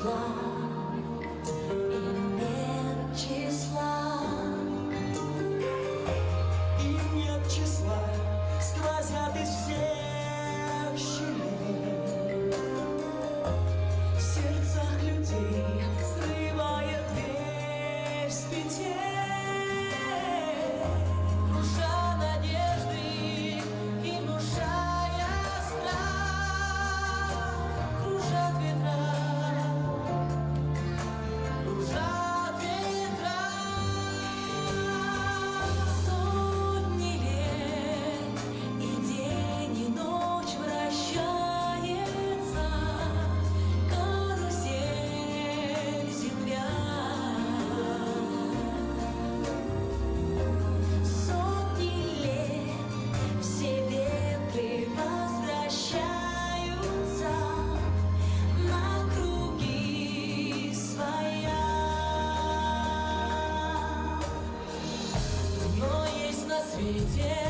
зла и нет числа. И нет числа, сквозят из всех щелей в сердцах людей, срывая дверь с петель. Кружа надежды и внушая страх, кружат ветра, кружат ветра. Сотни лет и день, и ночь вращается карусель земля. Сотни лет все ветры возвращаются на круги своя. Но есть на свете